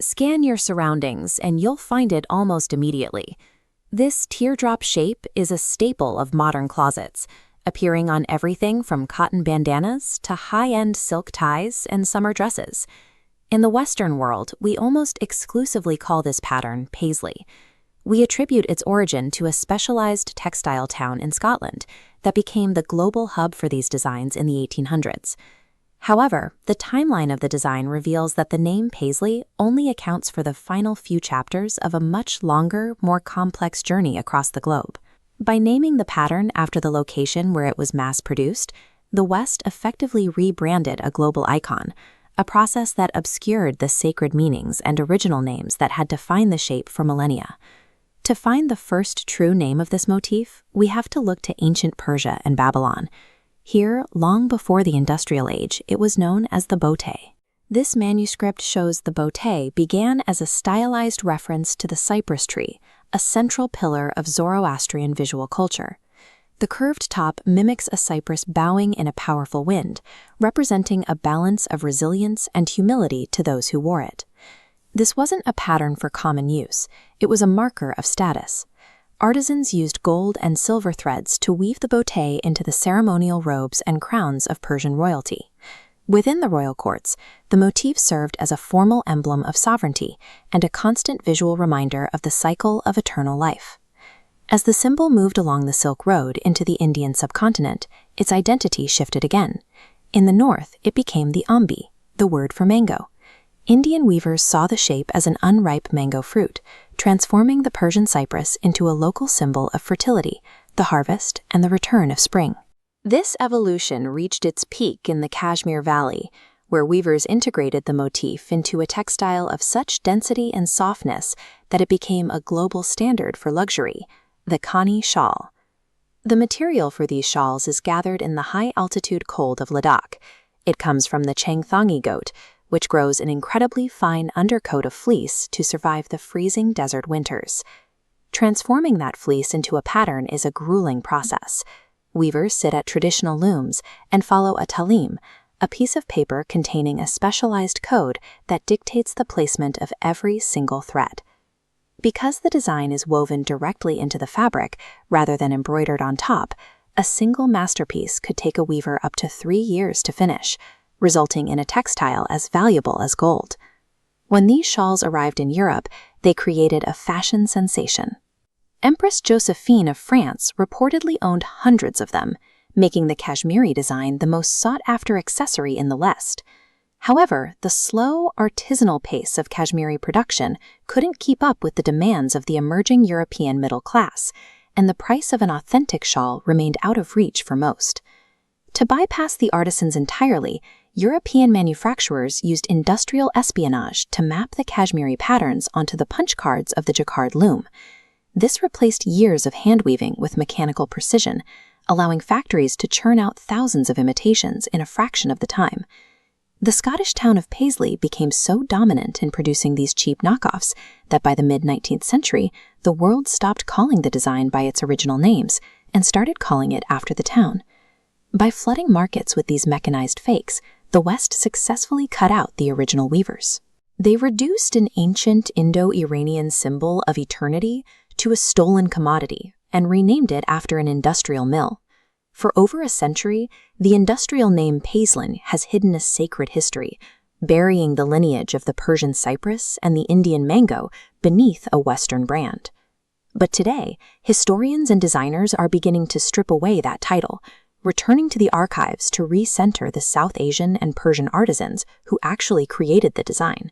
Scan your surroundings and you'll find it almost immediately. This teardrop shape is a staple of modern closets, appearing on everything from cotton bandanas to high-end silk ties and summer dresses. In the Western world, we almost exclusively call this pattern Paisley. We attribute its origin to a specialized textile town in Scotland that became the global hub for these designs in the 1800s. However, the timeline of the design reveals that the name Paisley only accounts for the final few chapters of a much longer, more complex journey across the globe. By naming the pattern after the location where it was mass-produced, the West effectively rebranded a global icon, a process that obscured the sacred meanings and original names that had defined the shape for millennia. To find the first true name of this motif, we have to look to ancient Persia and Babylon. Here, long before the Industrial Age, it was known as the Boteh. This manuscript shows the Boteh began as a stylized reference to the cypress tree, a central pillar of Zoroastrian visual culture. The curved top mimics a cypress bowing in a powerful wind, representing a balance of resilience and humility to those who wore it. This wasn't a pattern for common use, it was a marker of status. Artisans used gold and silver threads to weave the boteh into the ceremonial robes and crowns of Persian royalty. Within the royal courts, the motif served as a formal emblem of sovereignty and a constant visual reminder of the cycle of eternal life. As the symbol moved along the Silk Road into the Indian subcontinent, its identity shifted again. In the north, it became the ambi, the word for mango. Indian weavers saw the shape as an unripe mango fruit, transforming the Persian cypress into a local symbol of fertility, the harvest, and the return of spring. This evolution reached its peak in the Kashmir Valley, where weavers integrated the motif into a textile of such density and softness that it became a global standard for luxury, the Khani shawl. The material for these shawls is gathered in the high-altitude cold of Ladakh. It comes from the Changthangi goat, which grows an incredibly fine undercoat of fleece to survive the freezing desert winters. Transforming that fleece into a pattern is a grueling process. Weavers sit at traditional looms and follow a talim, a piece of paper containing a specialized code that dictates the placement of every single thread. Because the design is woven directly into the fabric rather than embroidered on top, a single masterpiece could take a weaver up to 3 years to finish, resulting in a textile as valuable as gold. When these shawls arrived in Europe, they created a fashion sensation. Empress Josephine of France reportedly owned hundreds of them, making the Kashmiri design the most sought-after accessory in the West. However, the slow, artisanal pace of Kashmiri production couldn't keep up with the demands of the emerging European middle class, and the price of an authentic shawl remained out of reach for most. To bypass the artisans entirely, European manufacturers used industrial espionage to map the Kashmiri patterns onto the punch cards of the jacquard loom. This replaced years of hand-weaving with mechanical precision, allowing factories to churn out thousands of imitations in a fraction of the time. The Scottish town of Paisley became so dominant in producing these cheap knockoffs that by the mid-19th century, the world stopped calling the design by its original names and started calling it after the town. By flooding markets with these mechanized fakes, the West successfully cut out the original weavers. They reduced an ancient Indo-Iranian symbol of eternity to a stolen commodity and renamed it after an industrial mill. For over a century, the industrial name Paisley has hidden a sacred history, burying the lineage of the Persian cypress and the Indian mango beneath a Western brand. But today, historians and designers are beginning to strip away that title, returning to the archives to recenter the South Asian and Persian artisans who actually created the design.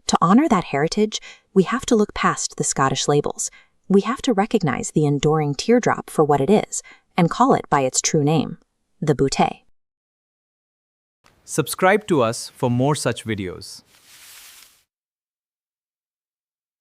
To honor that heritage, we have to look past the Scottish labels. We have to recognize the enduring teardrop for what it is and call it by its true name, the Boteh. Subscribe to us for more such videos.